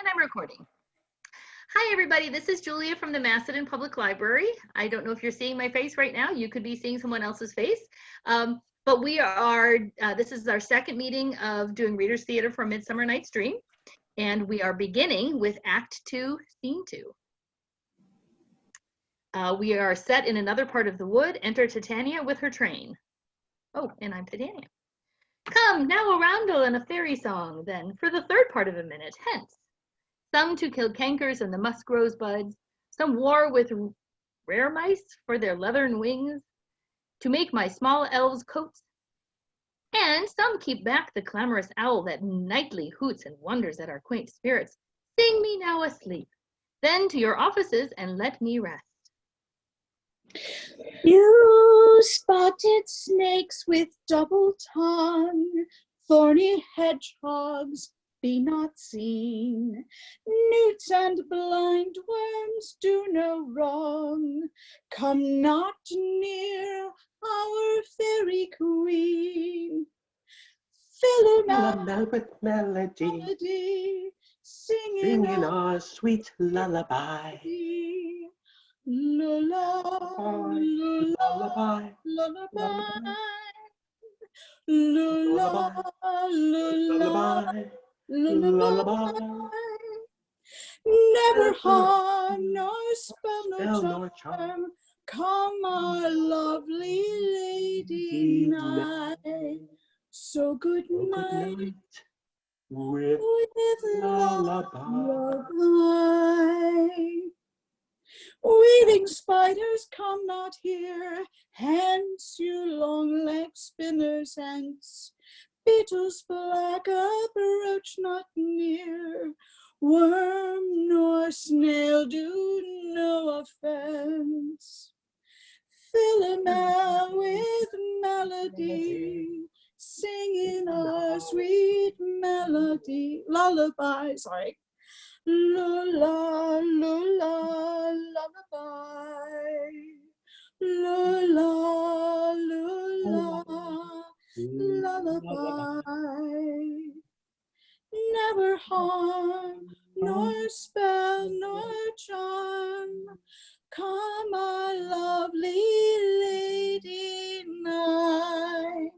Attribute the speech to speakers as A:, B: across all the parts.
A: And I'm recording. Hi, everybody. This is Julia from the Macedon Public Library. I don't know if you're seeing my face right now. You could be seeing someone else's face. But we are, this is our second meeting of doing Reader's Theater for Midsummer Night's Dream. And we are beginning with Act 2, Scene 2. We are set in another part of the wood. Enter Titania with her train. Oh, and I'm Titania. Come, now a roundel and a fairy song, then, for the third part of a minute, hence. Some to kill cankers and the musk rosebuds, some war with rare mice for their leathern wings, to make my small elves coats, and some keep back the clamorous owl that nightly hoots and wonders at our quaint spirits. Sing me now asleep, then to your offices and let me rest.
B: You spotted snakes with double tongue, thorny hedgehogs, be not seen. Newts and blind worms do no wrong. Come not near our fairy queen.
C: Philomel with melody, singing our sweet lullaby.
B: Lullaby,
C: Lullaby,
B: lullaby,
C: lullaby,
B: lullaby,
C: lullaby.
B: Never harm nor spell
C: Spell
B: nor
C: nor charm.
B: charm. Come, our lovely lady night. So good night
C: With lullaby.
B: lullaby. Weaving spiders, come not here, hence, you long-legged spinners, hence. Beetles black, approach not near, worm nor snail do no offense. Philomel with melody, singing our sweet melody, lullaby, sorry. Lulla, lulla, lullaby. Lulla, lulla, lullaby. Never harm, nor spell, nor charm. Come, our lovely lady night.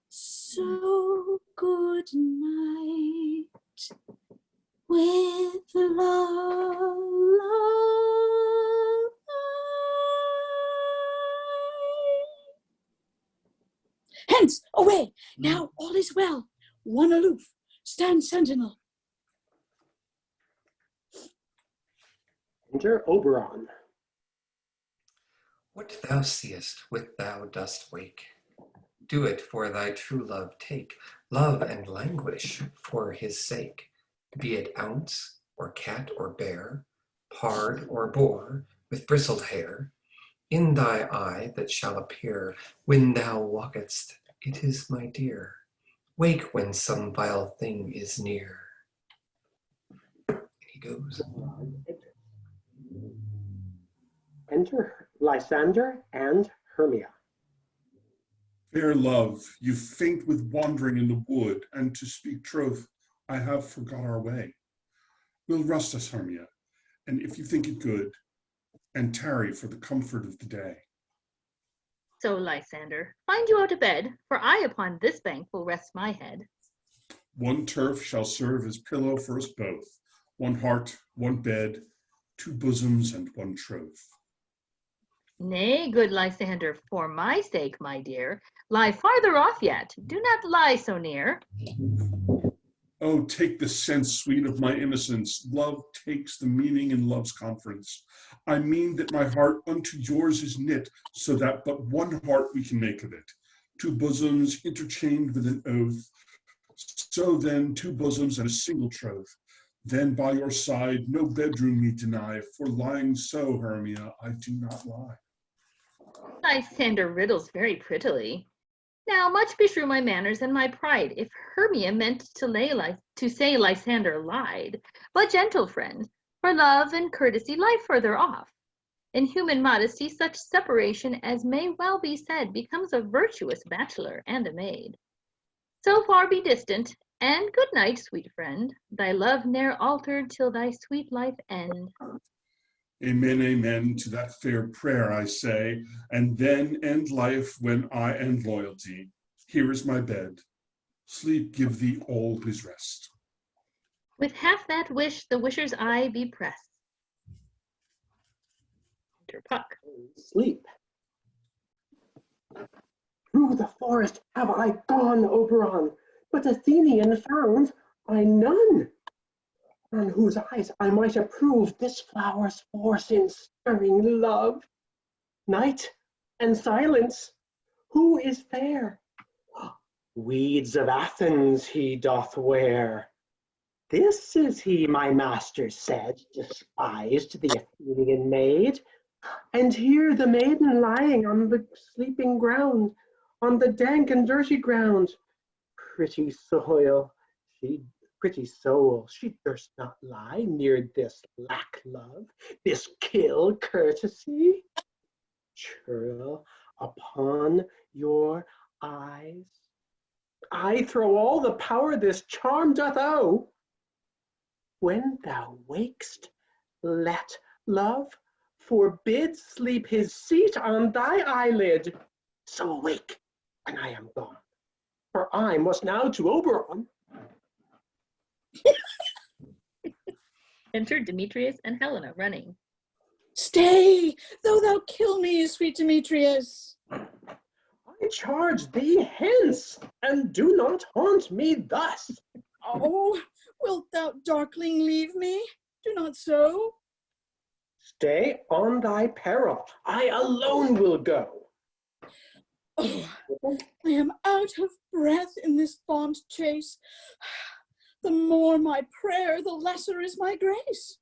B: So good night. With lullaby. Hence, away! Now all is well. One aloof, stand sentinel.
C: Enter Oberon.
D: What thou seest, what thou dost wake, do it for thy true love take, love and languish for his sake. Be it ounce, or cat, or bear, pard, or boar, with bristled hair, in thy eye that shall appear when thou walkest, it is my dear. Wake when some vile thing is near. And he goes.
C: Enter Lysander and Hermia.
E: Fair love, you faint with wandering in the wood, and to speak troth, I have forgot our way. We'll rest us, Hermia, and if you think it good, and tarry for the comfort of the day.
A: So, Lysander, find you out a bed, for I upon this bank will rest my head.
E: One turf shall serve as pillow for us both, one heart, one bed, two bosoms, and one troth.
A: Nay, good Lysander, for my sake, my dear, lie farther off yet, do not lie so near.
E: Oh, take the sense, sweet, of my innocence. Love takes the meaning in love's conference. I mean that my heart unto yours is knit, so that but one heart we can make of it. Two bosoms interchained with an oath. So then, two bosoms and a single troth. Then by your side no bedroom need deny, for lying so, Hermia, I do not lie.
A: Lysander riddles very prettily. Now much beshrew my manners and my pride, if Hermia meant to say Lysander lied. But gentle friend, for love and courtesy lie further off. In human modesty, such separation as may well be said becomes a virtuous bachelor and a maid. So far be distant, And good night, sweet friend. Thy love ne'er altered till thy sweet life end.
E: Amen, amen to that fair prayer, I say, and then end life when I end loyalty. Here is my bed. Sleep give thee all his rest.
A: With half that wish, the wisher's eye be pressed. Enter Puck.
C: Sleep. Through the forest have I gone, Oberon, but Athenian found I none, on whose eyes I might approve this flower's force in stirring love. Night and silence, who is fair? Weeds of Athens he doth wear. This is he, my master said, despised the Athenian maid. And here the maiden lying on the sleeping ground, on the dank and dirty ground. Pretty soul, she durst not lie near this lack love, this kill courtesy. Churl upon your eyes, I throw all the power this charm doth owe. When thou wakest, let love forbid sleep his seat on thy eyelid. So awake when I am gone, for I must now to Oberon.
A: Enter Demetrius and Helena running.
B: Stay, though thou kill me, sweet Demetrius.
C: I charge thee hence, and do not haunt me thus.
B: Oh, wilt thou, darkling, leave me? Do not so.
C: Stay on thy peril, I alone will go.
B: Oh, I am out of breath in this fond chase. The more my prayer, the lesser is my grace.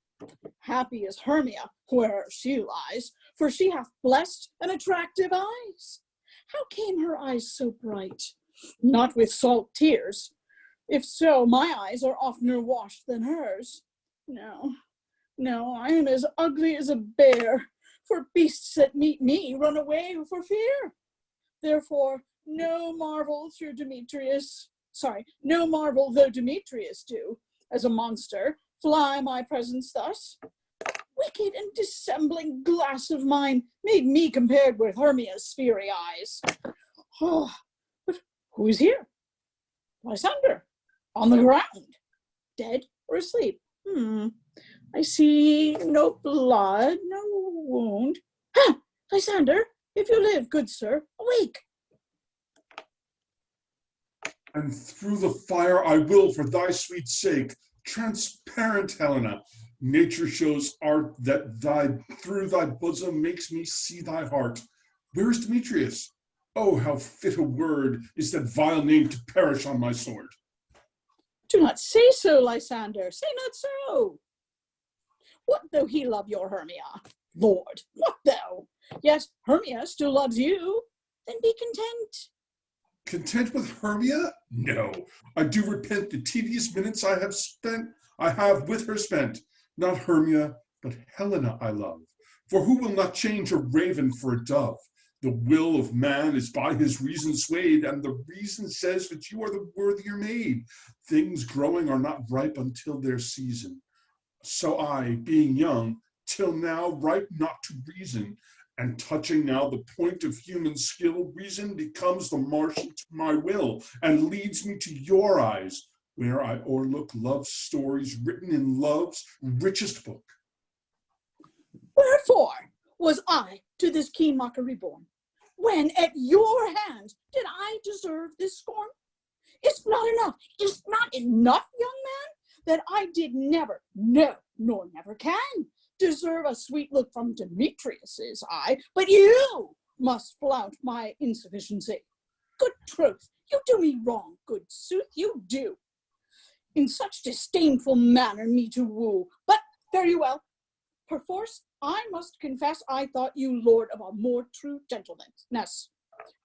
B: Happy is Hermia, where'er she lies, for she hath blessed and attractive eyes. How came her eyes so bright? Not with salt tears. If so, my eyes are oftener washed than hers. No, I am as ugly as a bear, for beasts that meet me run away for fear. Therefore, no marvel though Demetrius do, as a monster, fly my presence thus. Wicked and dissembling glass of mine made me compared with Hermia's fiery eyes. Oh, but who's here? Lysander, on the ground, dead or asleep? I see no blood, no wound. Ha! Lysander, if you live, good sir, awake.
E: And through the fire I will, for thy sweet sake, transparent Helena, nature shows art that through thy bosom makes me see thy heart. Where is Demetrius? Oh, how fit a word is that vile name to perish on my sword.
B: Do not say so, Lysander, say not so. What though he love your Hermia? Lord, what though? Yet Hermia still loves you, then be content.
E: Content with Hermia? No, I do repent the tedious minutes I have with her spent. Not Hermia, but Helena I love. For who will not change a raven for a dove? The will of man is by his reason swayed, and the reason says that you are the worthier maid. Things growing are not ripe until their season. So I, being young, till now ripe not to reason, and touching now the point of human skill, reason becomes the marshal to my will, and leads me to your eyes, where I o'erlook love's stories written in love's richest book.
B: Wherefore was I to this keen mockery born, when at your hands did I deserve this scorn? It's not enough, young man, that I did never, no, nor never can, deserve a sweet look from Demetrius's eye, but you must flout my insufficiency. Good truth, you do me wrong, good sooth, you do. In such disdainful manner me to woo, but fare you well. Perforce, I must confess I thought you lord of a more true gentleness.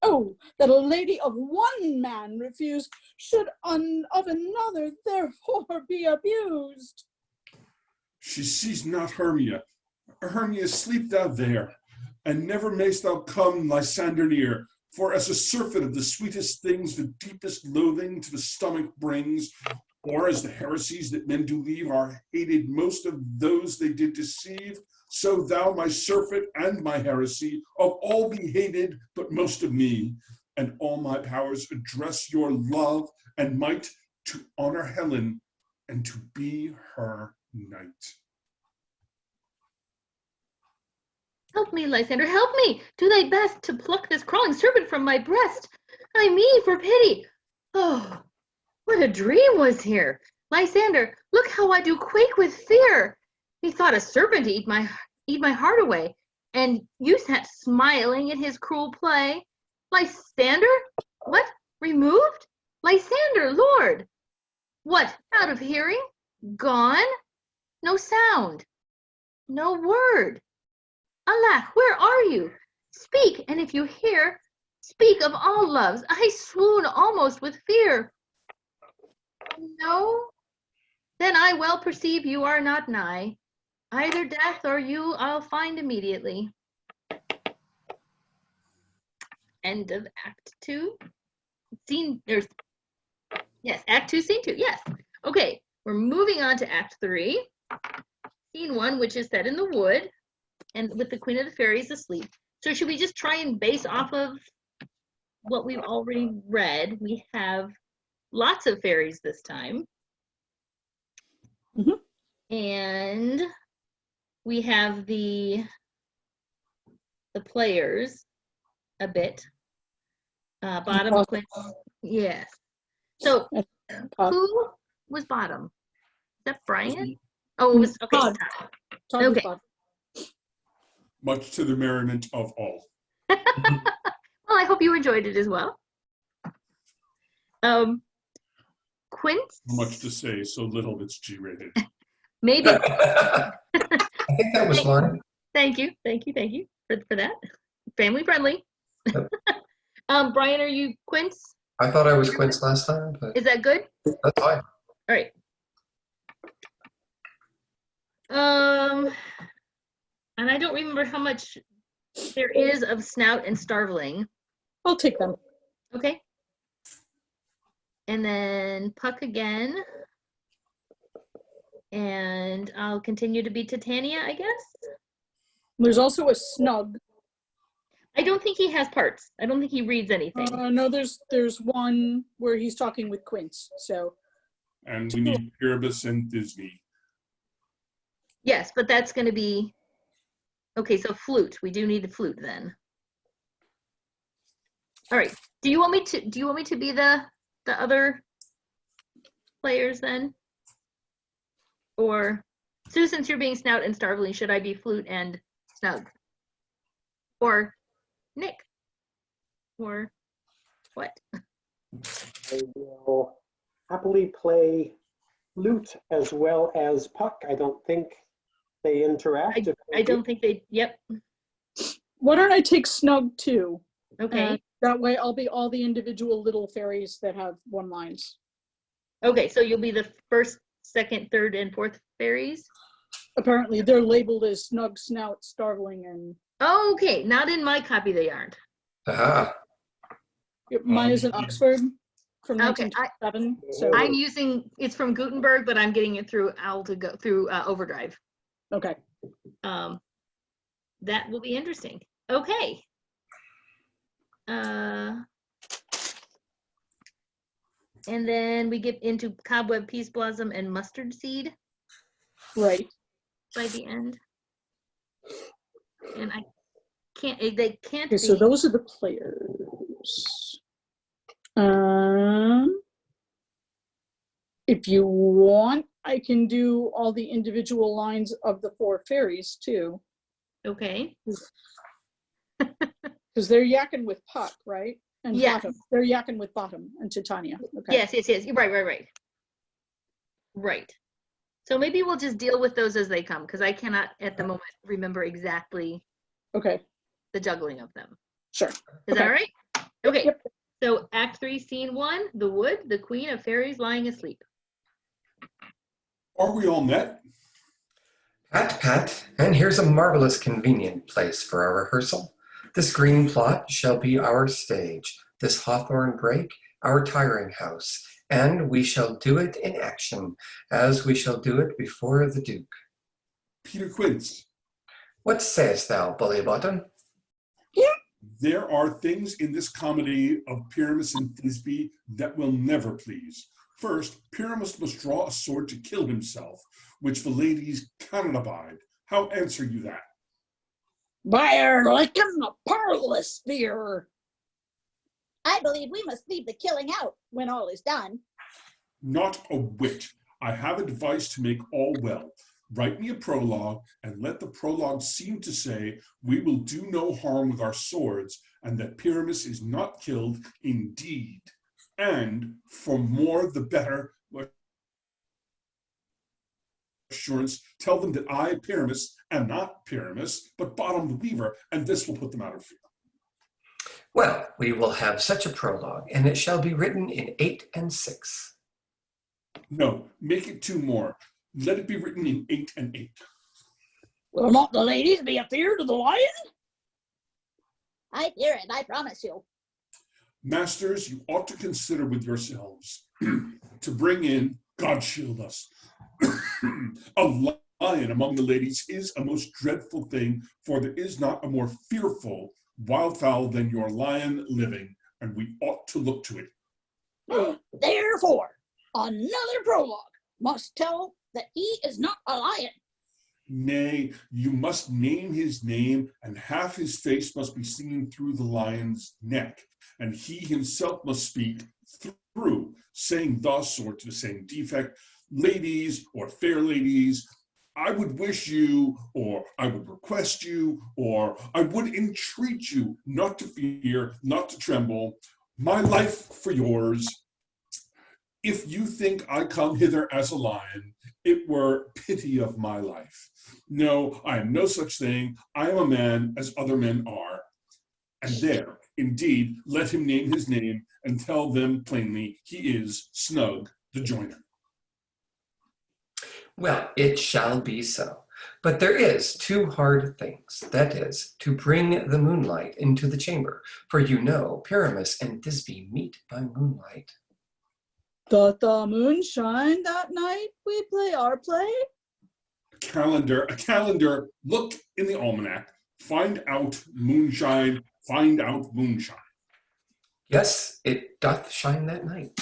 B: Oh, that a lady of one man refuse should of another therefore be abused.
E: She sees not Hermia. Hermia, sleep thou there, and never mayst thou come Lysander near, For as a surfeit of the sweetest things, the deepest loathing to the stomach brings, or as the heresies that men do leave are hated most of those they did deceive, so thou, my surfeit and my heresy, of all be hated, but most of me, and all my powers address your love and might to honor Helen and to be her knight.
A: Help me, Lysander, help me! Do thy best to pluck this crawling serpent from my breast. I me, for pity. Oh, what a dream was here! Lysander, look how I do quake with fear. Methought a serpent eat my heart away, and you sat smiling at his cruel play. Lysander? What? Removed? Lysander, Lord! What, out of hearing? Gone? No sound? No word? Alack, where are you? Speak, and if you hear, speak of all loves. I swoon almost with fear. No? Then I well perceive you are not nigh. Either death or you I'll find immediately. End of Act 2. Act 2, Scene 2, yes. Okay, we're moving on to Act 3. Scene 1, which is set in the wood, and with the Queen of the Fairies asleep. So should we just try and base off of what we've already read? We have lots of fairies this time.
B: Mm-hmm.
A: And we have the players a bit. Bottom, Quince. Yes. So who was Bottom? Is that Brian? Oh, it was, okay.
B: Todd. Todd was
A: Okay.
B: Bottom.
E: Much to the merriment of all.
A: Well, I hope you enjoyed it as well. Quince?
E: Much to say, so little that's G-rated.
A: Maybe.
D: I think that was mine.
A: Thank you for that. Family friendly. Brian, are you Quince?
D: I thought I was Quince last time, but
A: Is that good?
D: that's fine.
A: All right. And I don't remember how much there is of Snout and Starveling.
B: I'll take them.
A: Okay. And then Puck again. And I'll continue to be Titania, I guess.
B: There's also a Snug.
A: I don't think he has parts. I don't think he reads anything.
B: No, there's one where he's talking with Quince. So.
E: And we need Erebus and Disney.
A: Yes, but that's going to be okay. So flute. We do need the flute then. All right. Do you want me to be the other players then? Or Sue, since you're being Snout and Starveling, should I be flute and Snug? Or Nick? Or what?
C: I will happily play flute as well as Puck. I don't think they interact.
A: I don't think they, yep.
B: Why don't I take Snug too?
A: Okay.
B: That way I'll be all the individual little fairies that have one lines.
A: Okay, so you'll be the first, second, third, and fourth fairies?
B: Apparently they're labeled as Snug, Snout, Starveling, and...
A: Oh, okay, not in my copy they aren't.
D: Aha.
B: Mine is in Oxford from
A: Okay,
B: 1927. So
A: I'm using, it's from Gutenberg, but I'm getting it through Overdrive.
B: okay.
A: That will be interesting. Okay. And then we get into Cobweb, Peace Blossom, and Mustard Seed
B: Right.
A: by the end. And I can't, they can't
B: Okay,
A: be.
B: so those are the players. If you want, I can do all the individual lines of the four fairies too.
A: Okay.
B: Because they're yakking with Puck, right? And
A: Yes.
B: Bottom. They're yakking with Bottom and Titania. Okay.
A: Yes. Right. So maybe we'll just deal with those as they come, because I cannot at the moment remember exactly
B: Okay.
A: the juggling of them.
B: Sure.
A: Is
B: Okay.
A: that all right? Okay.
B: Yep.
A: So Act 3, Scene 1, the wood, the Queen of Fairies lying asleep.
E: Are we all met?
D: Pat, and here's a marvelous convenient place for our rehearsal. This green plot shall be our stage, this hawthorn brake our tiring house, and we shall do it in action, as we shall do it before the Duke.
E: Peter Quince.
D: What sayest thou, Bullybottom?
E: There are things in this comedy of Pyramus and Thisbe that will never please. First, Pyramus must draw a sword to kill himself, which the ladies cannot abide. How answer you that?
B: By licking the parlous fear.
F: I believe we must leave the killing out when all is done.
E: Not a whit. I have advice to make all well. Write me a prologue, and let the prologue seem to say we will do no harm with our swords, and that Pyramus is not killed indeed. And for more the better assurance, tell them that I, Pyramus, am not Pyramus, but Bottom the Weaver, and this will put them out of fear.
D: Well, we will have such a prologue, and it shall be written in 8 and 6.
E: No, make it 2 more. Let it be written in 8 and 8.
B: Will not the ladies be afeard of the lion?
F: I fear it, I promise you.
E: Masters, you ought to consider with yourselves to bring in, God shield us, a lion among the ladies is a most dreadful thing, for there is not a more fearful wildfowl than your lion living, and we ought to look to it.
B: Therefore, another prologue must tell that he is not a lion.
E: Nay, you must name his name, and half his face must be seen through the lion's neck, and he himself must speak through, saying thus, or to the same defect, ladies or fair ladies, I would wish you, or I would request you, or I would entreat you not to fear, not to tremble, my life for yours. If you think I come hither as a lion, it were pity of my life. No, I am no such thing. I am a man as other men are. And there, indeed, let him name his name and tell them plainly he is Snug the Joiner.
D: Well, it shall be so. But there is 2 hard things, that is, to bring the moonlight into the chamber, for you know Pyramus and Thisbe meet by moonlight.
B: Doth the moon shine that night we play our play?
E: A calendar, look in the almanac, find out moonshine, find out moonshine.
D: Yes, it doth shine that night.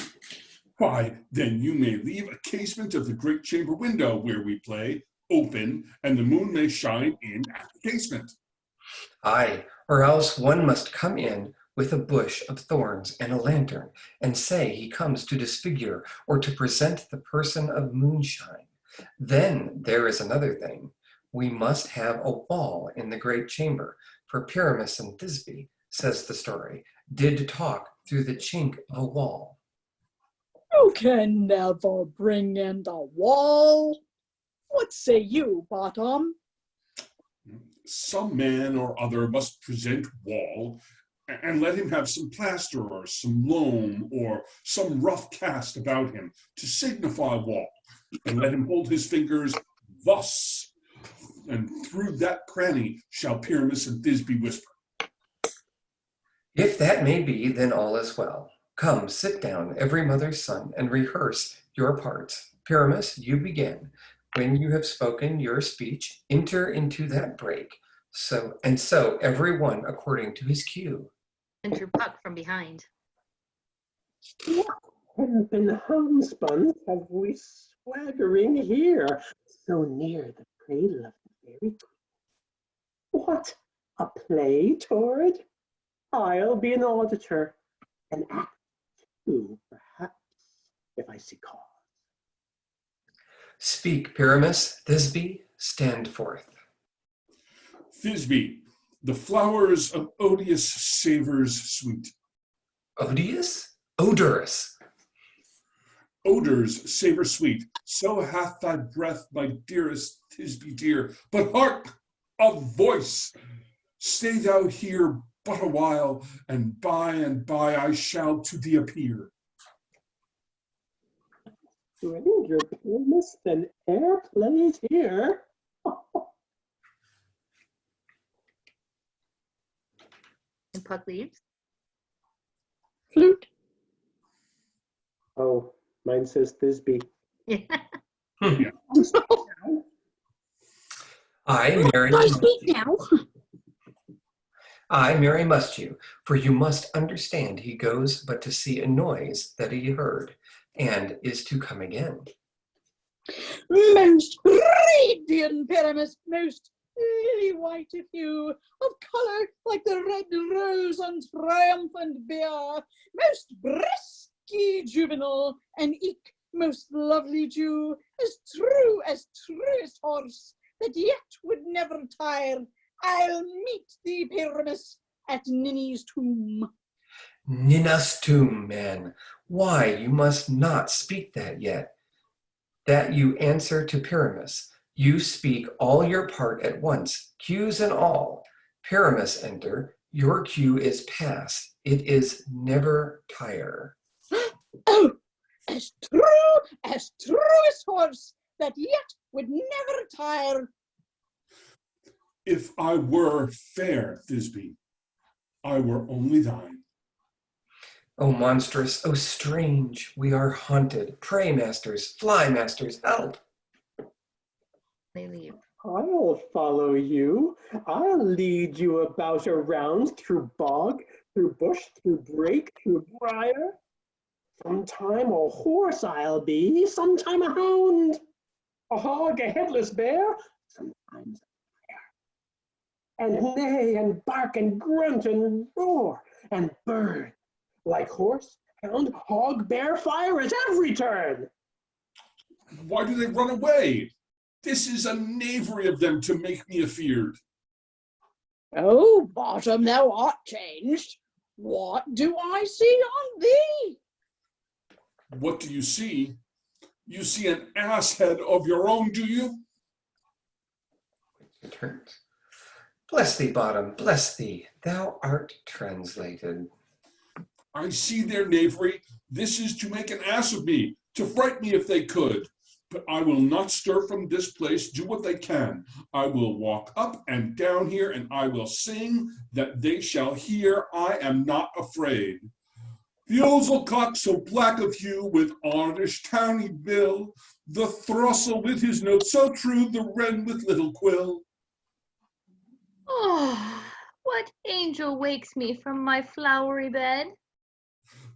E: Why, then you may leave a casement of the great chamber window where we play open, and the moon may shine in at the casement.
D: Aye, or else one must come in with a bush of thorns and a lantern, and say he comes to disfigure or to present the person of moonshine. Then there is another thing. We must have a wall in the great chamber, for Pyramus and Thisbe, says the story, did talk through the chink of a wall.
B: You can never bring in the wall. What say you, Bottom?
E: Some man or other must present wall, and let him have some plaster or some loam or some rough cast about him to signify wall, and let him hold his fingers thus, and through that cranny shall Pyramus and Thisbe whisper.
D: If that may be, then all is well. Come, sit down, every mother's son, and rehearse your parts. Pyramus, you begin. When you have spoken your speech, enter into that break. So every one according to his cue.
A: Enter Puck from behind.
C: What hempen homespuns have we swaggering here, so near the cradle of the fairy queen? What, a play, Tord? I'll be an auditor, an act 2, perhaps, if I see cause.
D: Speak, Pyramus, Thisbe, stand forth.
E: Thisbe, the flowers of odious savors sweet.
D: Odious? Odorous.
E: Odors savor sweet, so hath thy breath, my dearest Thisbe dear. But hark, a voice! Stay thou here but a while, and by I shall to thee appear.
C: Stranger Pyramus than air plays here.
A: Puck leaves.
B: Flute.
C: Oh, mine says Thisbe.
A: Yeah.
E: Yeah.
D: I, Mary,
B: I speak now.
D: must you, for you must understand he goes but to see a noise that he heard, and is to come again.
B: Most radiant Pyramus, most lily white of hue, of colour like the red rose on triumphant bier, most brisky juvenile, and eke most lovely Jew, as truest horse, that yet would never tire. I'll meet thee, Pyramus, at Ninny's tomb.
D: Ninna's tomb, man. Why, you must not speak that yet. That you answer to Pyramus. You speak all your part at once, cues and all. Pyramus enter, your cue is past. It is never tire.
B: Oh, as truest horse, that yet would never tire.
E: If I were fair, Thisbe, I were only thine.
D: O monstrous, O strange, we are haunted. Pray, masters, fly, masters, help.
A: They leave.
C: I'll follow you. I'll lead you about around through bog, through bush, through brake, through briar. Sometime a horse I'll be, sometime a hound, a hog, a headless bear, sometimes a bear. And neigh and bark and grunt and roar and bird. Like horse, hound, hog, bear, fire is every turn.
E: Why do they run away? This is a knavery of them to make me afeard.
B: Oh, Bottom, thou art changed. What do I see on thee?
E: What do you see? You see an ass head of your own, do you?
D: Returns. Bless thee, Bottom, bless thee. Thou art translated.
E: I see their knavery. This is to make an ass of me, to fright me if they could. But I will not stir from this place, do what they can. I will walk up and down here, and I will sing that they shall hear I am not afraid. The owzel cock so black of hue, with arnish towny bill, the throstle with his note so true, the wren with little quill.
A: Oh, what angel wakes me from my flowery bed?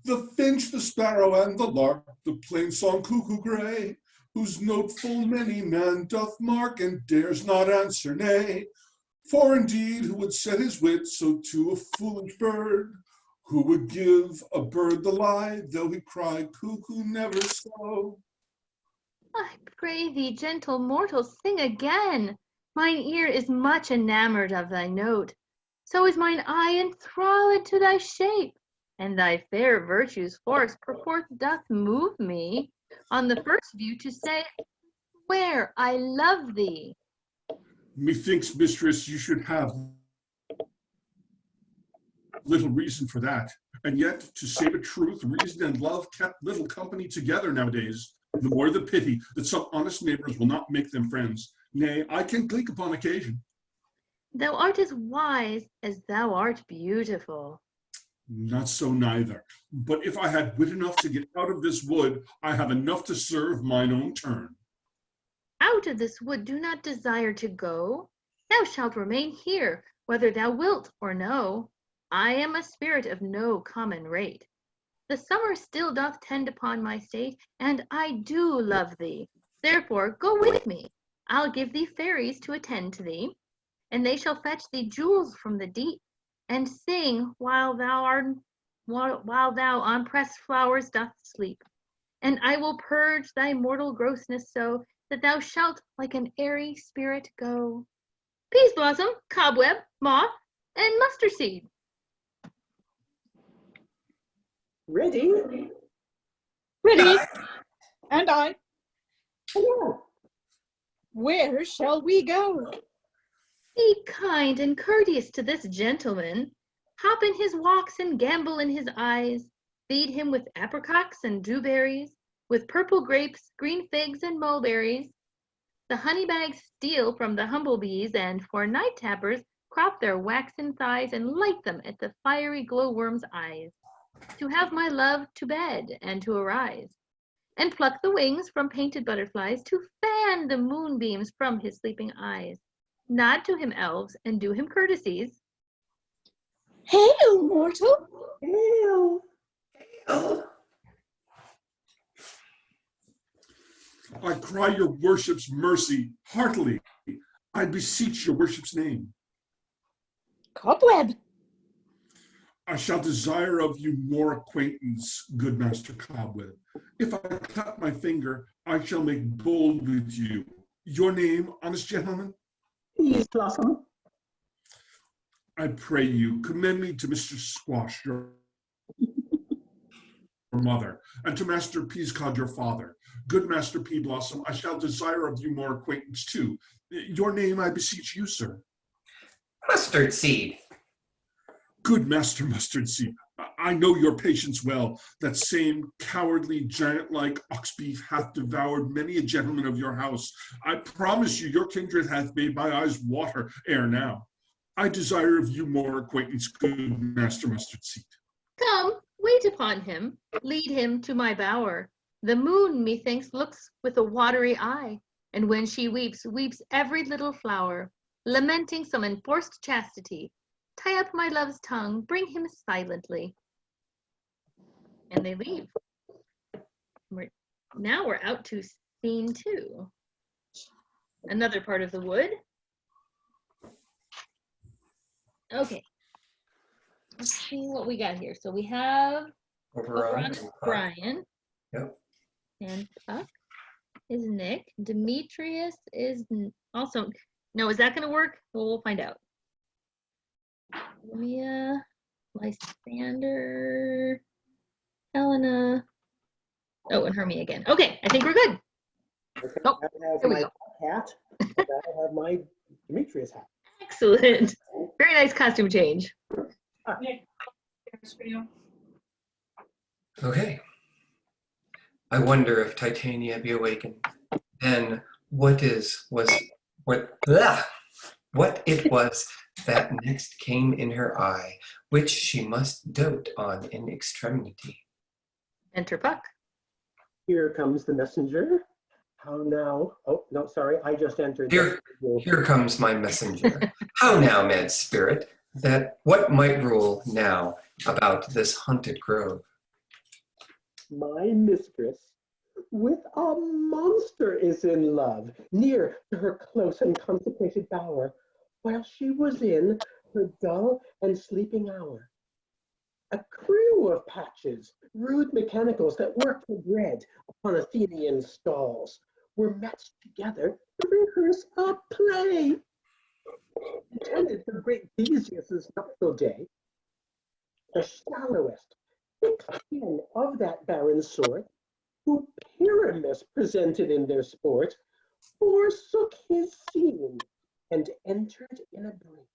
E: The finch, the sparrow, and the lark, the plain song cuckoo gray, whose note full many man doth mark, and dares not answer nay. For indeed, who would set his wit so to a foolish bird? Who would give a bird the lie, though he cry cuckoo never so?
A: I pray thee, gentle mortal, sing again. Mine ear is much enamored of thy note. So is mine eye enthralled to thy shape, and thy fair virtue's force perforce doth move me, on the first view to say, where I love thee.
E: Methinks, mistress, you should have little reason for that. And yet, to say the truth, reason and love kept little company together nowadays. The more the pity that some honest neighbors will not make them friends. Nay, I can gleek upon occasion.
A: Thou art as wise as thou art beautiful.
E: Not so neither. But if I had wit enough to get out of this wood, I have enough to serve mine own turn.
A: Out of this wood do not desire to go. Thou shalt remain here, whether thou wilt or no. I am a spirit of no common rate. The summer still doth tend upon my state, and I do love thee. Therefore go with me. I'll give thee fairies to attend to thee, and they shall fetch thee jewels from the deep, and sing while thou on pressed flowers doth sleep. And I will purge thy mortal grossness so that thou shalt like an airy spirit go. Peas blossom, cobweb, moth, and mustard seed.
C: Ready?
B: Ready? And I.
C: Hello.
B: Where shall we go?
A: Be kind and courteous to this gentleman. Hop in his walks and gambol in his eyes. Feed him with apricots and dewberries, with purple grapes, green figs, and mulberries. The honey bags steal from the humblebees, and for night tappers crop their waxen thighs, and light them at the fiery glowworm's eyes, to have my love to bed and to arise, and pluck the wings from painted butterflies, to fan the moonbeams from his sleeping eyes. Nod to him, elves, and do him courtesies.
B: Hail, mortal!
C: Hail!
D: Oh,
E: I cry your worship's mercy heartily. I beseech your worship's name.
B: Cobweb!
E: I shall desire of you more acquaintance, good Master Cobweb. If I cut my finger, I shall make bold with you. Your name, honest gentleman?
C: Peas Blossom.
E: I pray you, commend me to Mr. Squash, your mother, and to Master Peascod, your father. Good Master Pea Blossom, I shall desire of you more acquaintance too. Your name, I beseech you, sir.
D: Mustard Seed.
E: Good Master Mustard Seed, I know your patience well. That same cowardly, giant-like ox beef hath devoured many a gentleman of your house. I promise you, your kindred hath made my eyes water ere now. I desire of you more acquaintance, good Master Mustard Seed.
A: Come, wait upon him, lead him to my bower. The moon, methinks, looks with a watery eye, and when she weeps, weeps every little flower, lamenting some enforced chastity. Tie up my love's tongue, bring him silently. And they leave. Now we're out to scene 2. Another part of the wood. Okay. Let's see what we got here. So we have
D: Oberon.
A: is Brian.
D: Yep.
A: And Puck is Nick. Demetrius is also. No, is that going to work? Well, we'll find out. Mia, Lysander, Helena. Oh, and Hermie again. Okay, I think we're good.
C: Okay,
A: Oh,
C: I have
A: here we
C: my
A: go.
C: hat, and I have my Demetrius hat.
A: Excellent. Very nice costume change.
D: Okay. I wonder if Titania be awakened. Then what it was that next came in her eye, which she must dote on in extremity.
A: Enter Puck.
C: Here comes the messenger. How now? Oh, no, sorry, I just entered.
D: Here comes my messenger. How now, mad spirit, that what might rule now about this haunted grove?
C: My mistress with a monster is in love, near to her close and consecrated bower, while she was in her dull and sleeping hour. A crew of patches, rude mechanicals that worked for bread upon Athenian stalls, were matched together to rehearse a play intended for great Theseus's nuptial day. The shallowest, thick skin of that barren sort, who Pyramus presented in their sport, forsook his scene and entered in a break.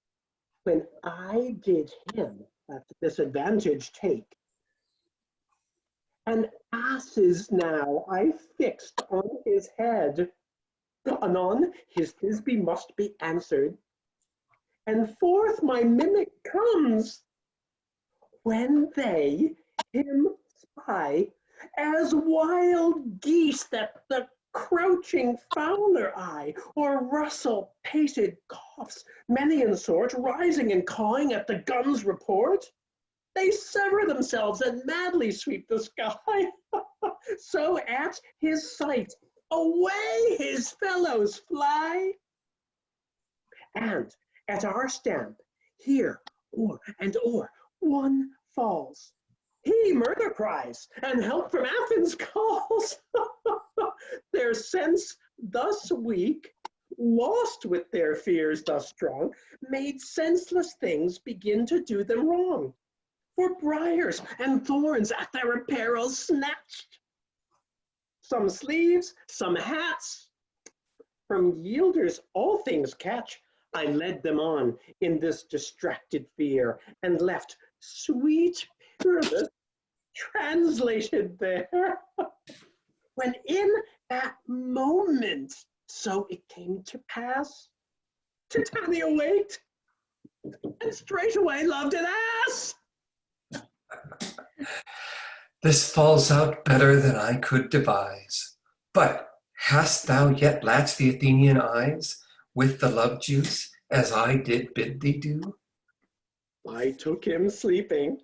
C: When I did him at disadvantage take, an ass's now I fixed on his head. Anon his Thisbe must be answered, and forth my mimic comes, when they him spy, as wild geese that the crouching fowler eye, or rustle pated coughs, many in sort, rising and cawing at the gun's report. They sever themselves and madly sweep the sky. So at his sight, away his fellows fly. And at our stamp, here, o'er and o'er, one falls. He murder cries, and help from Athens calls. Their sense thus weak, lost with their fears thus strong, made senseless things begin to do them wrong. For briars and thorns at their apparel snatched. Some sleeves, some hats. From yielders all things catch. I led them on in this distracted fear, and left sweet Pyramus translated there. When in that moment, so it came to pass, Titania waked, and straightway loved an ass.
D: This falls out better than I could devise. But hast thou yet latched the Athenian eyes with the love juice, as I did bid thee do?
C: I took him sleeping.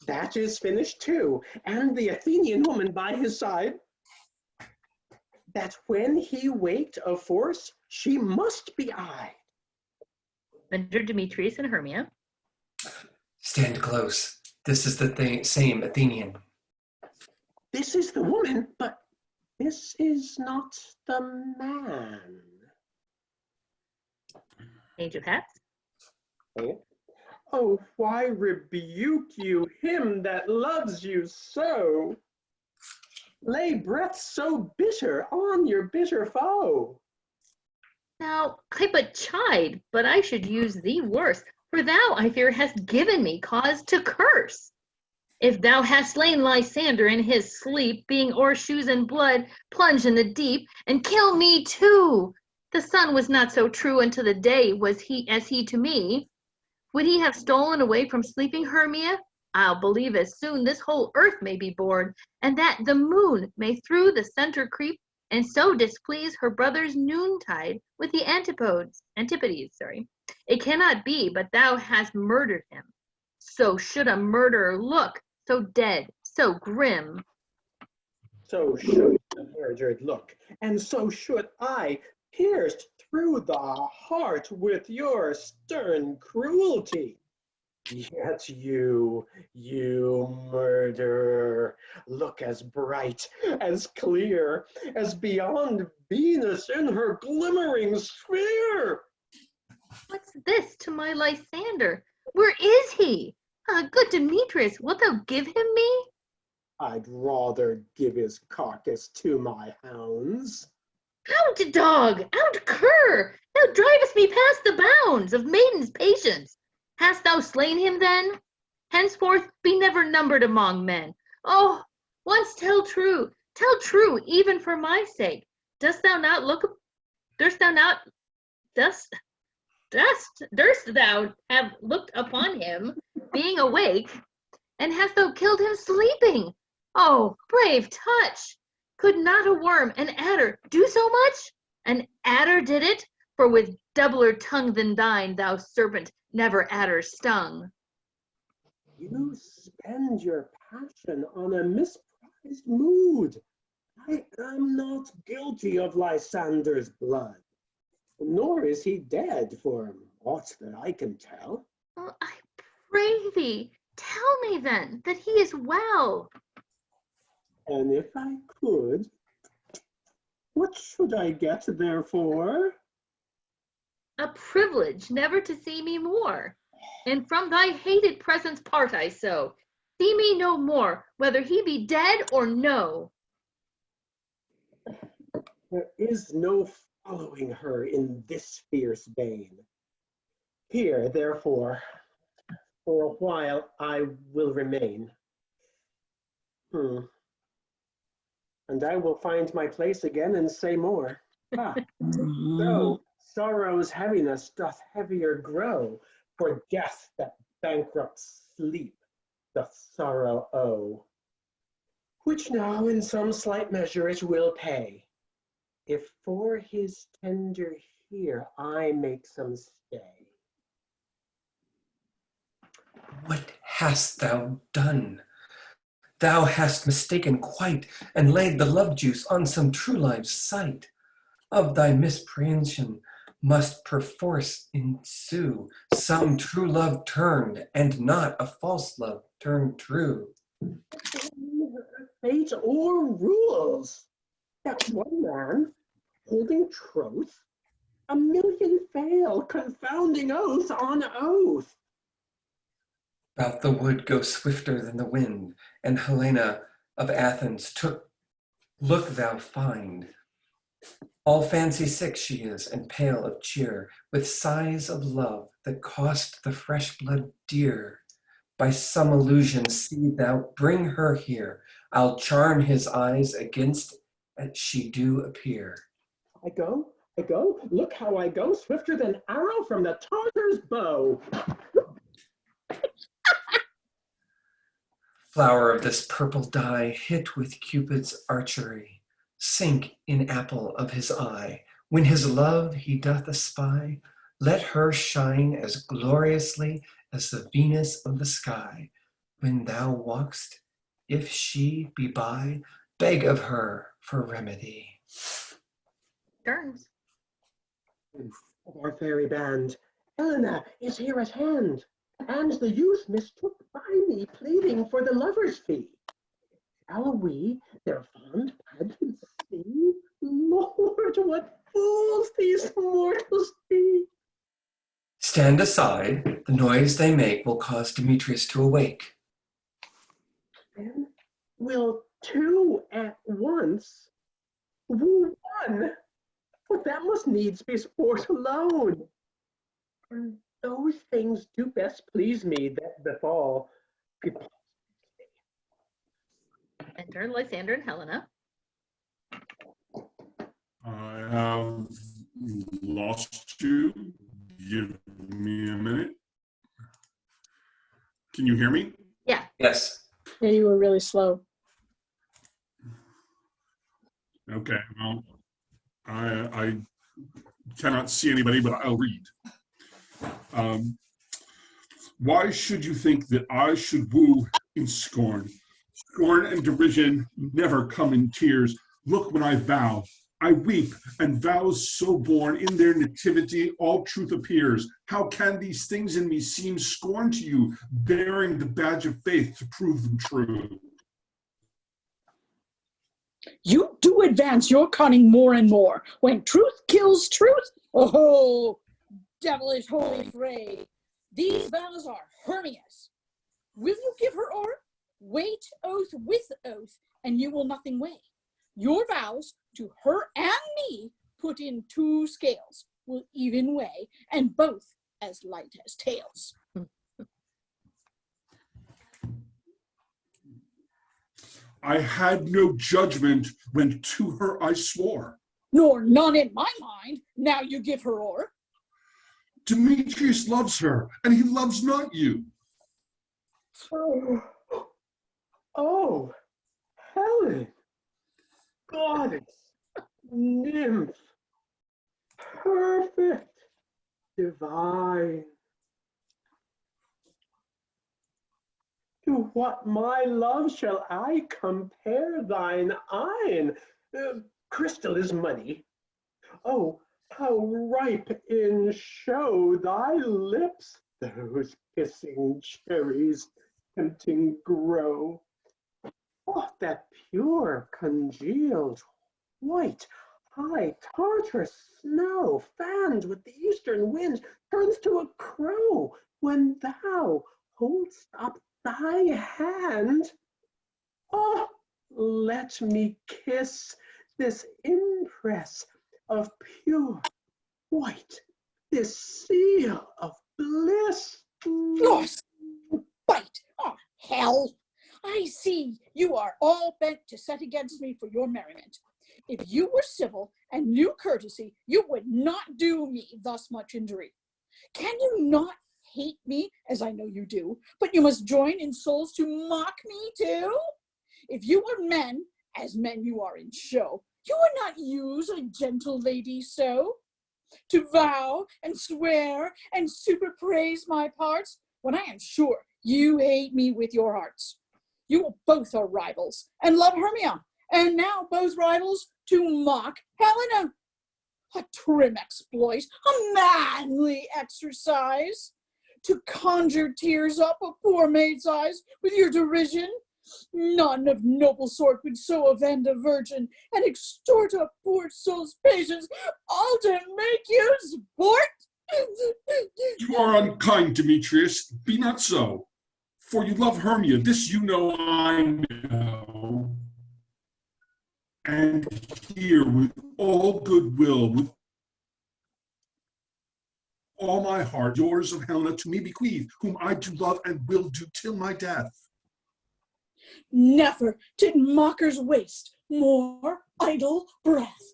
C: That is finished too, and the Athenian woman by his side, that when he waked of force, she must be I.
A: Enter Demetrius and Hermia.
D: Stand close. This is the same Athenian.
C: This is the woman, but this is not the man.
A: Page of Hats.
C: Okay. Oh, why rebuke you him that loves you so? Lay breath so bitter on your bitter foe.
A: Now, I but chide, but I should use thee worse, for thou, I fear, hast given me cause to curse. If thou hast slain Lysander in his sleep, being o'er shoes and blood, plunge in the deep, and kill me too. The sun was not so true unto the day was he as he to me. Would he have stolen away from sleeping Hermia? I'll believe as soon this whole earth may be bored, and that the moon may through the center creep, and so displease her brother's noontide with the antipodes. It cannot be, but thou hast murdered him. So should a murderer look, so dead, so grim.
C: So should the murdered look, and so should I, pierced through the heart with your stern cruelty. Yet you murderer, look as bright, as clear, as beyond Venus in her glimmering sphere.
A: What's this to my Lysander? Where is he? Good Demetrius, wilt thou give him me?
C: I'd rather give his carcass to my hounds.
A: Out, dog! Out, cur! Thou drivest me past the bounds of maiden's patience. Hast thou slain him then? Henceforth be never numbered among men. Oh, once tell true, even for my sake. Durst thou have looked upon him, being awake, and hast thou killed him sleeping? Oh, brave touch! Could not a worm, an adder, do so much? An adder did it, for with doubler tongue than thine, thou serpent, never adder stung.
C: You spend your passion on a misprized mood. I am not guilty of Lysander's blood, nor is he dead for aught that I can tell.
A: Well, I pray thee, tell me then that he is well.
C: And if I could, what should I get therefore?
A: A privilege never to see me more, and from thy hated presence part I so. See me no more, whether he be dead or no.
C: There is no following her in this fierce bane. Here, therefore, for a while I will remain. And I will find my place again and say more. So sorrow's heaviness doth heavier grow, for death that bankrupt sleep doth sorrow owe, which now in some slight measure it will pay, if for his tender here I make some stay.
D: What hast thou done? Thou hast mistaken quite, and laid the love juice on some true live's sight. Of thy misapprehension must perforce ensue some true love turned, and not a false love turned true.
C: Fate or rules that one man holding troth, a million fail, confounding oath on oath.
D: About the wood go swifter than the wind, and Helena of Athens look thou find. All fancy sick she is, and pale of cheer, with sighs of love that cost the fresh blood dear. By some illusion see thou bring her here, I'll charm his eyes against as she do appear.
C: I go I go, look how I go, swifter than arrow from the Tartar's bow.
D: Flower of this purple dye, hit with Cupid's archery, sink in apple of his eye. When his love he doth espy, let her shine as gloriously as the Venus of the sky. When thou walk'st, if she be by, beg of her for remedy.
A: Turns.
C: Our fairy band, Helena is here at hand, and the youth mistook by me, pleading for the lover's fee. Shall we their fond pageant see? Lord, what fools these mortals be!
D: Stand aside, the noise they make will cause Demetrius to awake.
C: Then will two at once woo one? But that must needs be sport alone. And those things do best please me that befall.
A: Enter Lysander and Helena.
E: I have lost you. Give me a minute. Can you hear me?
A: Yeah.
D: Yes.
B: Yeah, you were really slow.
E: Okay, well, I cannot see anybody, but I'll read. Why should you think that I should woo in scorn? Scorn and derision never come in tears. Look when I vow. I weep, and vows so born in their nativity all truth appears. How can these things in me seem scorn to you, bearing the badge of faith to prove them true?
B: You do advance your cunning more and more. When truth kills truth, oh, devilish holy fray. These vows are Hermia's. Will you give her o'er? Wait oath with oath, and you will nothing weigh. Your vows to her and me, put in two scales, will even weigh, and both as light as tails.
E: I had no judgment when to her I swore.
B: Nor none in my mind, now you give her o'er.
E: Demetrius loves her, and he loves not you.
C: Oh, Helen, goddess, nymph, perfect, divine. To what my love shall I compare thine eyne? Crystal is muddy. Oh, how ripe in show thy lips, those kissing cherries tempting grow. Oh, that pure congealed white high Tartar snow, fanned with the eastern wind, turns to a crow when thou holdst up thy hand. Oh, let me kiss this impress of pure white, this seal of bliss.
B: Yours, bite, oh, hell. I see you are all bent to set against me for your merriment. If you were civil and knew courtesy, you would not do me thus much injury. Can you not hate me, as I know you do, but you must join in souls to mock me too? If you were men, as men you are in show, you would not use a gentle lady so, to vow and swear and superpraise my parts, when I am sure you hate me with your hearts. You both are rivals, and love Hermia, and now both rivals to mock Helena. A trim exploit, a manly exercise, to conjure tears up a poor maid's eyes with your derision. None of noble sort would so offend a virgin and extort a poor soul's patience, all to make you sport.
E: You are unkind, Demetrius. Be not so. For you love Hermia, this you know I know. And here, with all goodwill, with all my heart, yours of Helena to me bequeath, whom I do love and will do till my death.
B: Never did mockers waste more idle breath.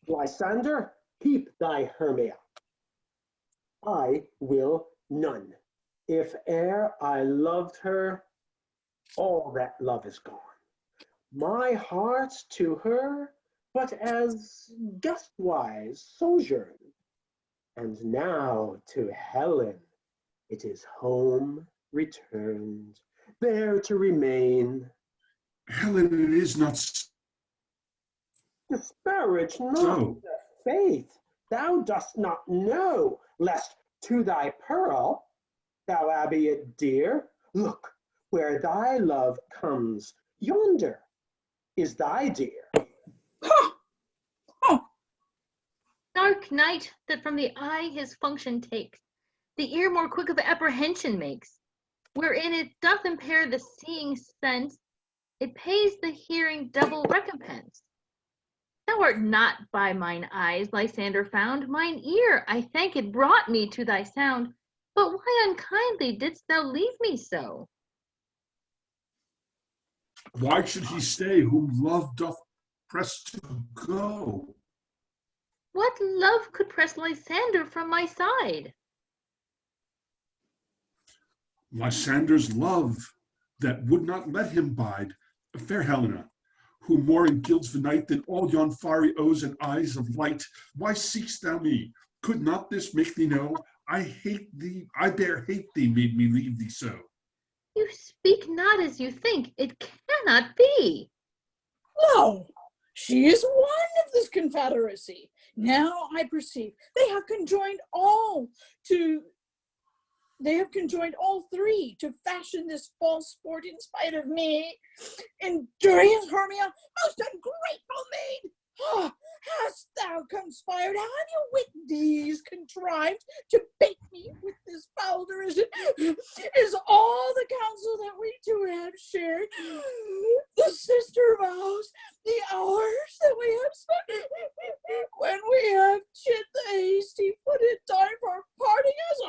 C: Lysander, keep thy Hermia. I will none. If e'er I loved her, all that love is gone. My heart to her but as guest-wise sojourn, and now to Helen it is home returned, there to remain.
E: Helen, it is not
C: Disparage not
E: so.
C: the faith thou dost not know, lest to thy pearl thou abbey it dear. Look, where thy love comes, yonder is thy dear.
A: Dark night, that from the eye his function takes, the ear more quick of apprehension makes, wherein it doth impair the seeing sense, it pays the hearing double recompense. Thou art not by mine eyes, Lysander, found. Mine ear, I thank it, brought me to thy sound. But why unkindly didst thou leave me so?
E: Why should he stay whom love doth press to go?
A: What love could press Lysander from my side?
E: Lysander's love that would not let him bide, fair Helena, who more engilds the night than all yon fiery O's and eyes of light. Why seek'st thou me? Could not this make thee know? I hate thee, I bear hate thee, made me leave thee so.
A: You speak not as you think. It cannot be.
B: No, she is one of this confederacy. Now I perceive they have conjoined all three to fashion this false sport in spite of me. Injurious Hermia, most ungrateful maid! Ah, hast thou conspired? Have you with these contrived to bait me with this foul derision? Is all the counsel that we two have shared, the sister vows, the hours that we have spent, when we have chid the hasty-footed time for parting us?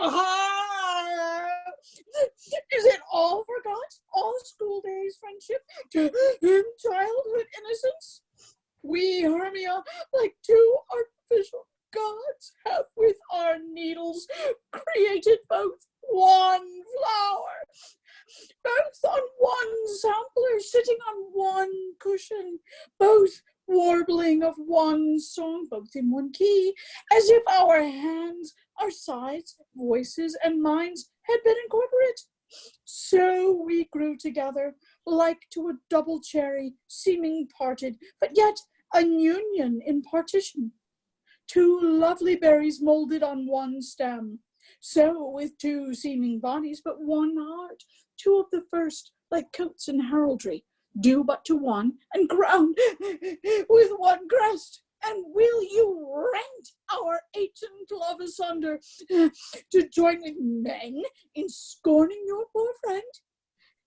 B: Is it all forgot? All school days friendship, childhood innocence? We, Hermia, like two artificial gods, have with our needles created both one flower, both on one sampler, sitting on one cushion, both warbling of one song, both in one key, as if our hands, our sides, voices, and minds had been incorporate. So we grew together, like to a double cherry, seeming parted, but yet an union in partition. Two lovely berries molded on one stem. So with two seeming bodies, but one heart, two of the first, like coats in heraldry, due but to one, and crowned with one crest. And will you rent our ancient love asunder to join with men in scorning your poor friend?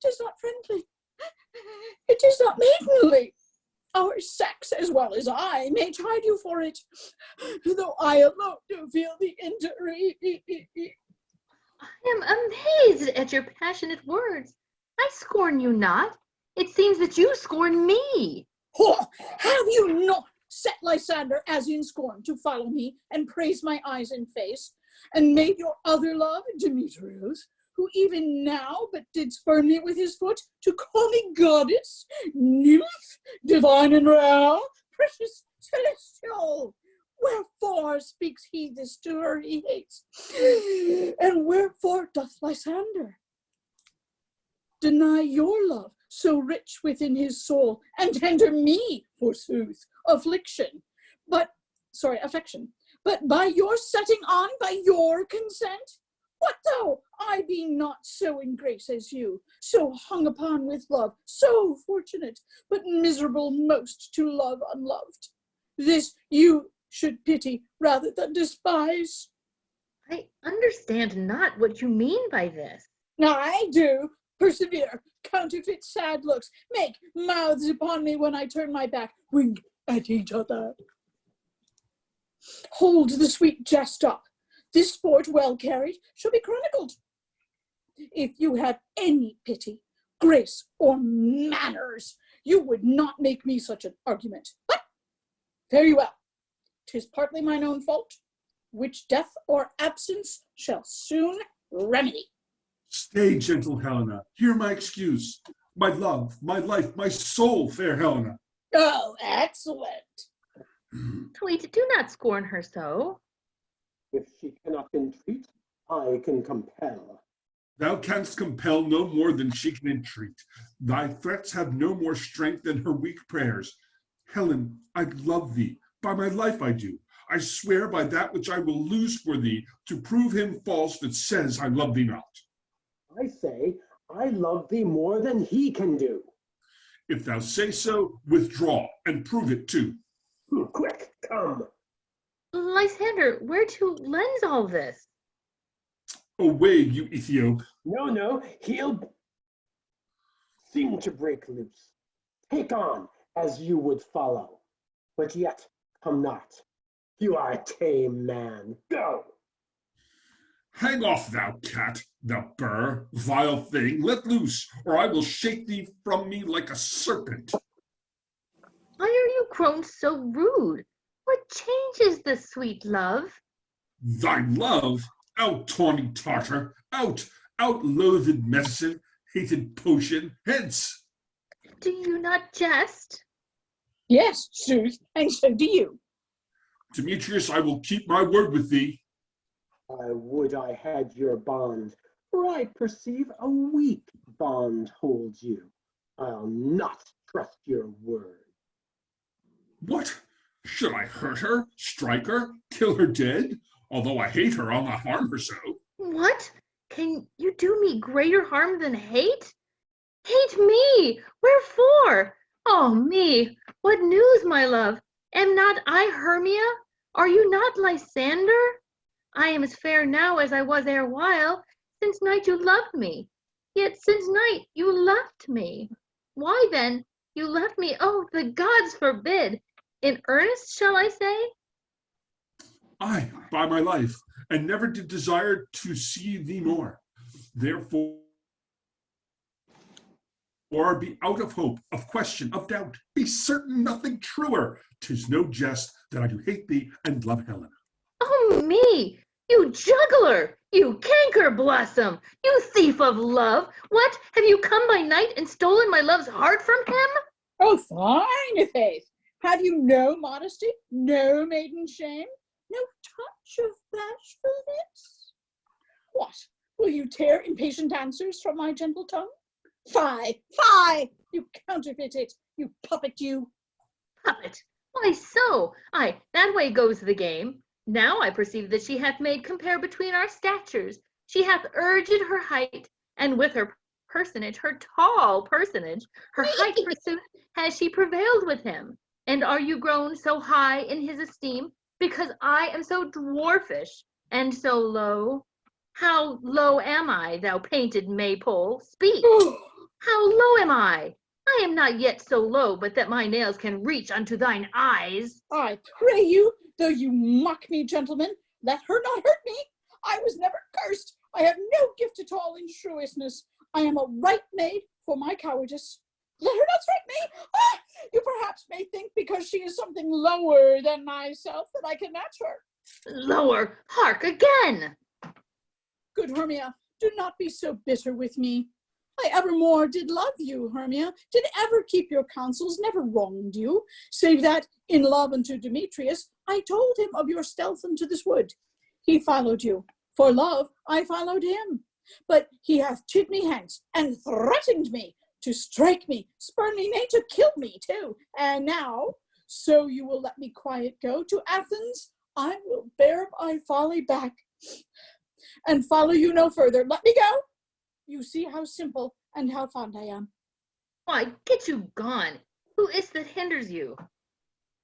B: It is not friendly. It is not maidenly. Our sex, as well as I, may chide you for it, though I alone do feel the injury.
A: I am amazed at your passionate words. I scorn you not. It seems that you scorn me.
B: Oh, have you not set Lysander as in scorn to follow me and praise my eyes and face, and made your other love, Demetrius, who even now but did spurn me with his foot to call me goddess, nymph, divine and rare, precious, celestial? Wherefore speaks he this to her he hates? And wherefore doth Lysander deny your love, so rich within his soul, and tender me, forsooth, affection? But by your setting on, by your consent? What though I be not so in grace as you, so hung upon with love, so fortunate, but miserable most to love unloved? This you should pity rather than despise.
A: I understand not what you mean by this.
B: I do. Persevere, counterfeit sad looks, make mouths upon me when I turn my back, wink at each other. Hold the sweet jest up. This sport, well carried, shall be chronicled. If you had any pity, grace, or manners, you would not make me such an argument. But, very well. 'tis partly mine own fault, which death or absence shall soon remedy.
E: Stay, gentle Helena, hear my excuse. My love, my life, my soul, fair Helena.
B: Oh, excellent.
A: Sweet, do not scorn her so.
C: If she cannot entreat, I can compel.
E: Thou canst compel no more than she can entreat. Thy threats have no more strength than her weak prayers. Helen, I love thee, by my life I do. I swear by that which I will lose for thee, to prove him false that says I love thee not.
C: I say, I love thee more than he can do.
E: If thou say so, withdraw, and prove it too.
C: Quick, come.
A: Lysander, where to lends all this?
E: Away, you Ethiop.
C: No, he'll seem to break loose. Take on, as you would follow. But yet, come not. You are a tame man. Go.
E: Hang off, thou cat, thou burr, vile thing, let loose, or I will shake thee from me like a serpent.
A: Why are you grown so rude? What changes this sweet love?
E: Thy love? Out, tawny Tartar, out, loathed medicine, hated potion, hence.
A: Do you not jest?
B: Yes, sooth, and so do you.
E: Demetrius, I will keep my word with thee.
C: I would I had your bond, for I perceive a weak bond holds you. I'll not trust your word.
E: What? Should I hurt her, strike her, kill her dead? Although I hate her, I'll not harm her so.
A: What? Can you do me greater harm than hate? Hate me! Wherefore? Oh me! What news, my love? Am not I Hermia? Are you not Lysander? I am as fair now as I was erewhile. Since night you loved me. Yet since night you left me. Why then you left me? Oh, the gods forbid! In earnest, shall I say?
E: Aye, by my life, and never did desire to see thee more. Therefore, or be out of hope, of question, of doubt. Be certain nothing truer. 'Tis no jest that I do hate thee and love Helena.
A: Oh me! You juggler! You canker blossom! You thief of love! What? Have you come by night and stolen my love's heart from him?
B: Oh, fine, faith. Have you no modesty, no maiden shame, no touch of bashfulness? What? Will you tear impatient answers from my gentle tongue? Fie, fie! You counterfeit it, you puppet, you.
A: Puppet! Why so? Aye, that way goes the game. Now I perceive that she hath made compare between our statures. She hath urged her height, and with her personage, her tall personage, her height forsooth, has she prevailed with him. And are you grown so high in his esteem, because I am so dwarfish and so low? How low am I, thou painted maypole? Speak! How low am I? I am not yet so low, but that my nails can reach unto thine eyes.
B: I pray you, though you mock me, gentlemen, let her not hurt me. I was never cursed. I have no gift at all in shrewishness. I am a right maid for my cowardice. Let her not strike me. Ah, you perhaps may think because she is something lower than myself that I can match her.
A: Lower, hark again.
B: Good Hermia, do not be so bitter with me. I evermore did love you, Hermia, did ever keep your counsels, never wronged you, save that, in love unto Demetrius, I told him of your stealth into this wood. He followed you. For love, I followed him. But he hath chid me hence, and threatened me to strike me, spurn me, nay, to kill me too. And now, so you will let me quiet go to Athens, I will bear my folly back and follow you no further. Let me go. You see how simple and how fond I am.
A: Why, get you gone. Who is that hinders you?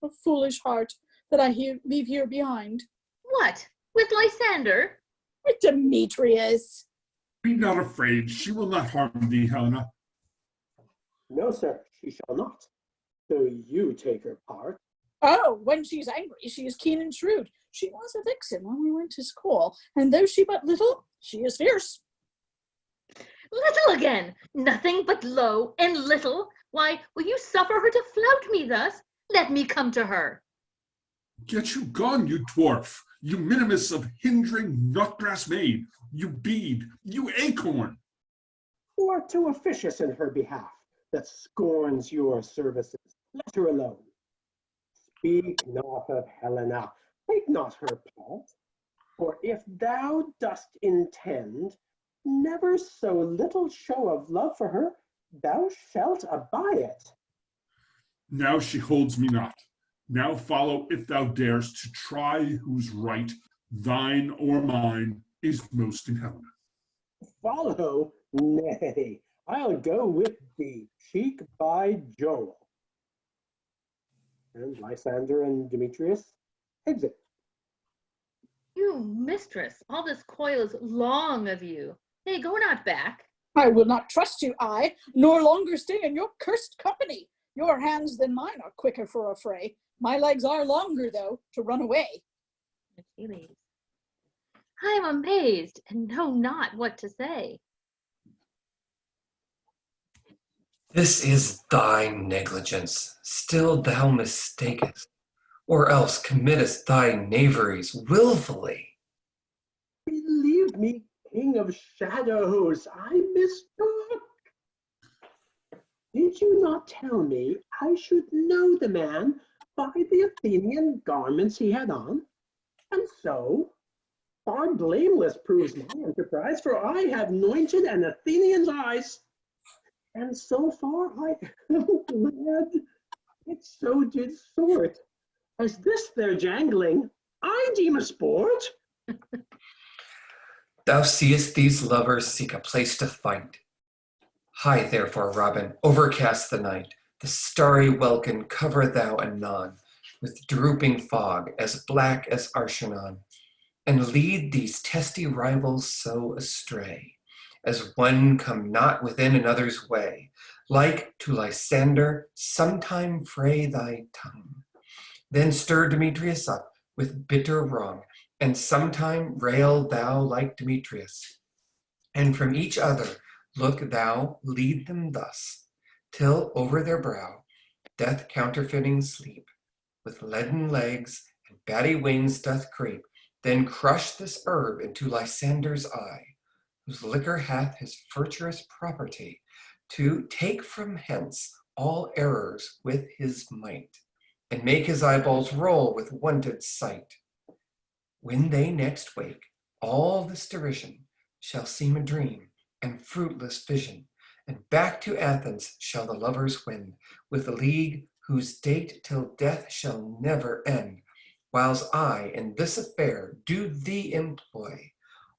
B: A foolish heart that I leave here behind.
A: What? With Lysander?
B: With Demetrius.
E: Be not afraid, she will not harm thee, Helena.
C: No, sir, she shall not. So you take her part.
B: Oh, when she's angry, she is keen and shrewd. She was a vixen when we went to school, and though she but little, she is fierce.
A: Little again! Nothing but low and little! Why, will you suffer her to flout me thus? Let me come to her.
E: Get you gone, you dwarf, you minimus of hindering nutgrass maid, you bead, you acorn.
C: Who art too officious in her behalf, that scorns your services? Let her alone. Speak not of Helena, take not her part. For if thou dost intend never so little show of love for her, thou shalt abide it.
E: Now she holds me not. Now follow, if thou darest, to try whose right, thine or mine, is most in Helena.
C: Follow? Nay, I'll go with thee, cheek by jowl. And Lysander and Demetrius exit.
A: You mistress, all this coil is long of you. Nay, go not back.
B: I will not trust you, I, nor longer stay in your cursed company. Your hands than mine are quicker for a fray. My legs are longer, though, to run away.
A: Achilles. I am amazed and know not what to say.
D: This is thy negligence, still thou mistakest, or else committest thy knaveries willfully.
C: Believe me, king of shadows, I mistook. Did you not tell me I should know the man by the Athenian garments he had on? And so, far blameless proves my enterprise, for I have anointed an Athenian's eyes. And so far I am glad it so did sort. As this their jangling, I deem a sport.
D: Thou seest these lovers seek a place to fight. Hie therefore, Robin, overcast the night, the starry welkin cover thou anon, with drooping fog as black as Arshanon, and lead these testy rivals so astray, as one come not within another's way, like to Lysander, sometime fray thy tongue. Then stir Demetrius up with bitter wrong, and sometime rail thou like Demetrius. And from each other look thou, lead them thus, till over their brow death counterfeiting sleep, with leaden legs and batty wings doth creep, then crush this herb into Lysander's eye, whose liquor hath his virtuous property, to take from hence all errors with his might, and make his eyeballs roll with wonted sight. When they next wake, all this derision shall seem a dream and fruitless vision, and back to Athens shall the lovers wend, with a league whose date till death shall never end. Whiles I in this affair do thee employ,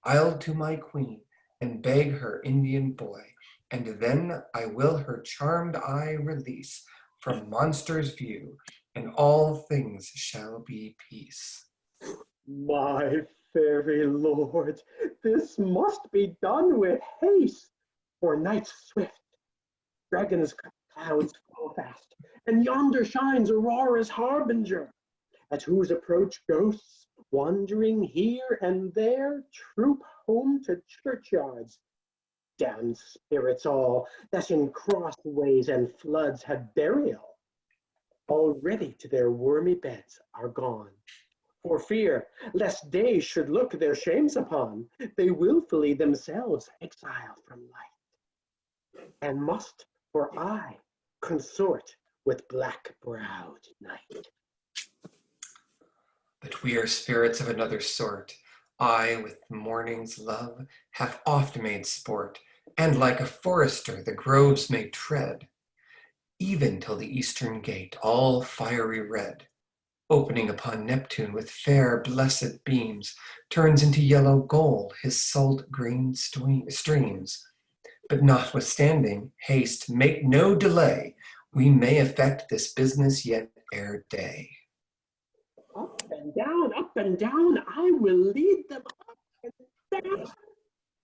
D: I'll to my queen and beg her Indian boy, and then I will her charmed eye release from monsters' view, and all things shall be peace.
C: My fairy lord, this must be done with haste, for night's swift, dragons' clouds fall fast, and yonder shines Aurora's harbinger, at whose approach ghosts, wandering here and there, troop home to churchyards. Damned spirits all, that in crossways and floods had burial, already to their wormy beds are gone. For fear lest day should look their shames upon, they willfully themselves exile from light, and must for aye consort with black-browed night.
D: But we are spirits of another sort. I, with morning's love, have oft made sport, and like a forester the groves may tread, even till the eastern gate, all fiery red, opening upon Neptune with fair blessed beams, turns into yellow gold his salt green streams. But notwithstanding, haste, make no delay, we may effect this business yet ere day.
C: Up and down, I will lead them up and down.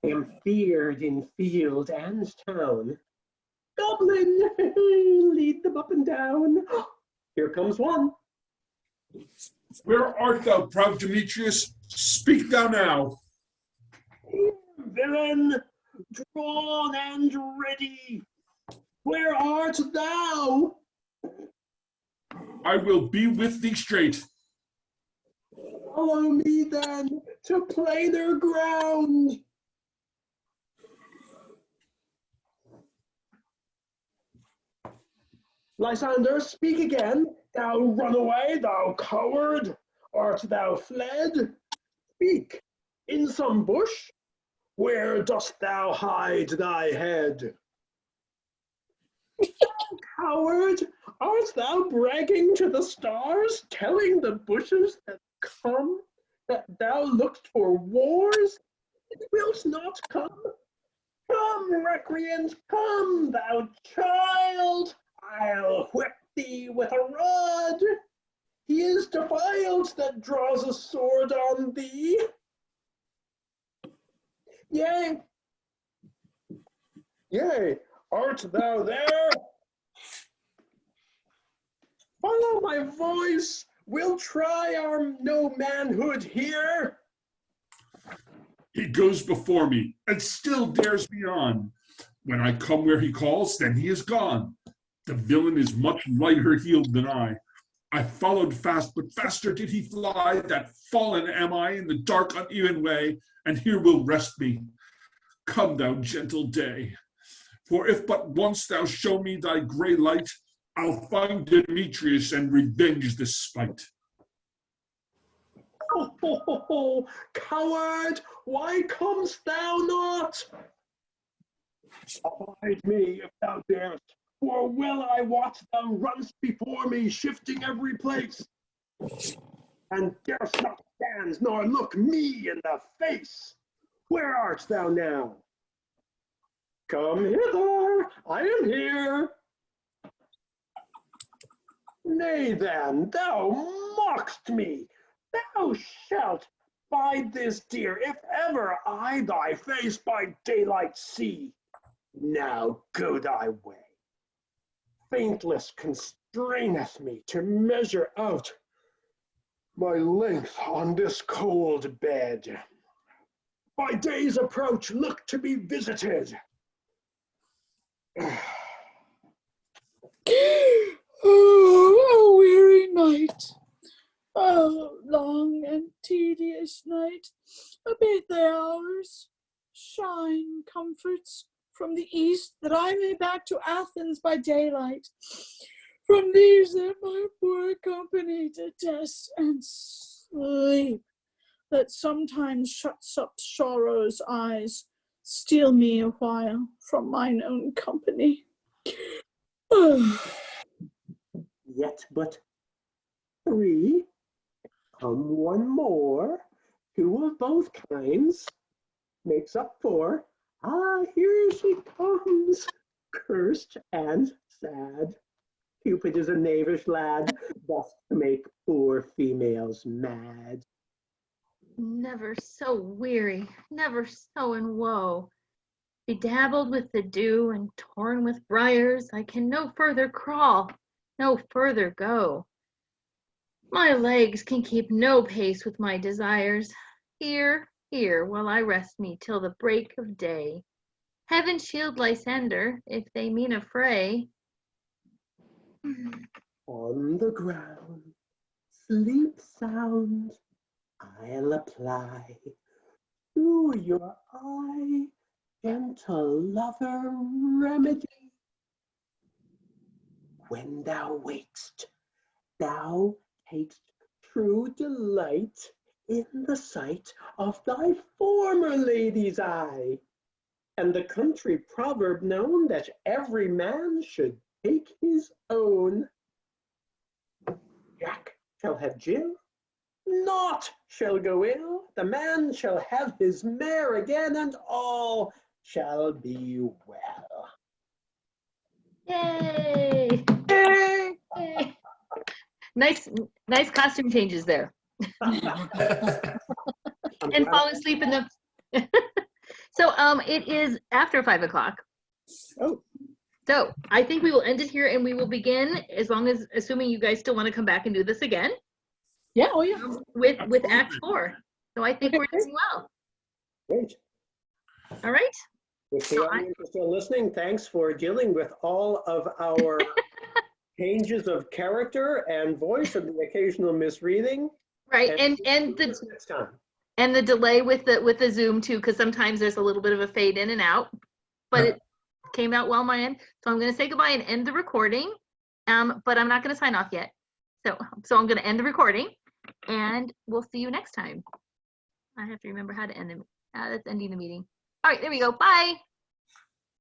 C: I am feared in field and town. Goblin, lead them up and down. Here comes one.
E: Where art thou, proud Demetrius? Speak thou now.
C: Here, villain, drawn and ready. Where art thou?
E: I will be with thee straight.
C: Follow me then to plainer ground. Lysander, speak again. Thou runaway, thou coward, art thou fled? Speak, in some bush, where dost thou hide thy head? Coward, art thou bragging to the stars, telling the bushes that come, that thou looked for wars? It wilt not come. Come, recreant, come, thou child. I'll whip thee with a rod. He is defiled that draws a sword on thee. Yea, yea, art thou there? Follow my voice. We'll try our no manhood here.
E: He goes before me and still dares me on. When I come where he calls, then he is gone. The villain is much lighter heeled than I. I followed fast, but faster did he fly. That fallen am I in the dark, uneven way, and here will rest me. Come, thou gentle day, for if but once thou show me thy gray light, I'll find Demetrius and revenge this spite.
C: Oh, coward, why comest thou not? Abide me if thou darest, for well I wot thou runst before me, shifting every place, and darest not stand nor look me in the face. Where art thou now? Come hither, I am here. Nay then, thou mock'st me. Thou shalt bide this deer, if ever I thy face by daylight see. Now go thy way. Faintless constraineth me to measure out my length on this cold bed. By day's approach, look to be visited.
B: Oh, a weary night. Oh, long and tedious night. Abate thy hours. Shine, comforts, from the east, that I may back to Athens by daylight. From these that my poor company detest and sleep, that sometimes shuts up sorrow's eyes, steal me a while from mine own company.
C: Yet but 3. Come one more. 2 of both kinds makes up 4. Ah, here she comes, cursed and sad. Cupid is a knavish lad, thus to make poor females mad.
A: Never so weary, never so in woe. Bedabbled with the dew and torn with briars, I can no further crawl, no further go. My legs can keep no pace with my desires. Here, here will I rest me till the break of day. Heaven shield Lysander, if they mean a fray.
C: On the ground, sleep sound, I'll apply to your eye, gentle lover remedy. When thou wakest, thou takest true delight in the sight of thy former lady's eye, and the country proverb known that every man should take his own. Jack shall have Jill, naught shall go ill, the man shall have his mare again, and all shall be well.
A: Yay! Yay! Nice costume changes there. And falling asleep in the. So it is after 5 o'clock.
B: Oh.
A: So I think we will end it here, and we will begin assuming you guys still want to come back and do this again.
B: Yeah, oh yeah.
A: With Act 4. So I think we're doing well.
C: Great.
A: All right.
C: If the audience is still listening, thanks for dealing with all of our changes of character and voice and the occasional misreading.
A: Right, and
C: next time.
A: and the delay with the Zoom too, because sometimes there's a little bit of a fade in and out, but
E: Yep.
A: it came out well on my end. So I'm going to say goodbye and end the recording. But I'm not going to sign off yet. So I'm going to end the recording, and we'll see you next time. I have to remember how to end the. That's ending the meeting. All right, there we go. Bye.